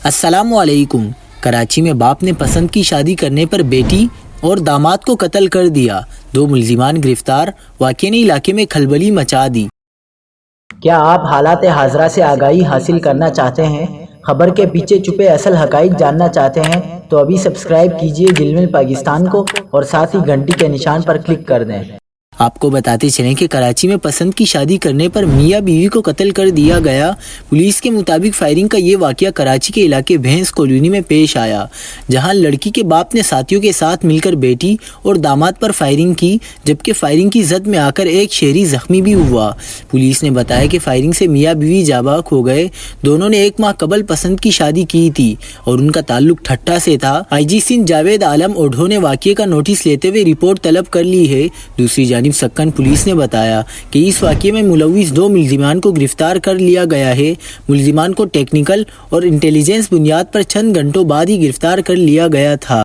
السلام علیکم۔ کراچی میں باپ نے پسند کی شادی کرنے پر بیٹی اور داماد کو قتل کر دیا، 2 ملزمان گرفتار، واقعے نے علاقے میں کھلبلی مچا دی۔ کیا آپ حالات حاضرہ سے آگاہی حاصل کرنا چاہتے ہیں؟ خبر کے پیچھے چھپے اصل حقائق جاننا چاہتے ہیں تو ابھی سبسکرائب کیجئے دل مل پاکستان کو اور ساتھ ہی گھنٹی کے نشان پر کلک کر دیں۔ آپ کو بتاتے چلیں کہ کراچی میں پسند کی شادی کرنے پر میاں بیوی کو قتل کر دیا گیا۔ پولیس کے مطابق فائرنگ کا یہ واقعہ کراچی کے علاقے بھینس کالونی میں پیش آیا، جہاں لڑکی کے باپ نے ساتھیوں کے ساتھ مل کر بیٹی اور داماد پر فائرنگ کی، جبکہ فائرنگ کی زد میں آ کر ایک شہری زخمی بھی ہوا۔ پولیس نے بتایا کہ فائرنگ سے میاں بیوی جاں بحق ہو گئے۔ دونوں نے 1 ماہ قبل پسند کی شادی کی تھی اور ان کا تعلق ٹھٹھا سے تھا۔ آئی جی سندھ جاوید عالم اوڈھو نے واقعے کا نوٹس لیتے ہوئے رپورٹ طلب کر لی ہے۔ دوسری جانب سکن پولیس نے بتایا کہ اس واقعے میں ملوث 2 ملزمان کو گرفتار کر لیا گیا ہے۔ ملزمان کو ٹیکنیکل اور انٹیلیجنس بنیاد پر چند گھنٹوں بعد ہی گرفتار کر لیا گیا تھا۔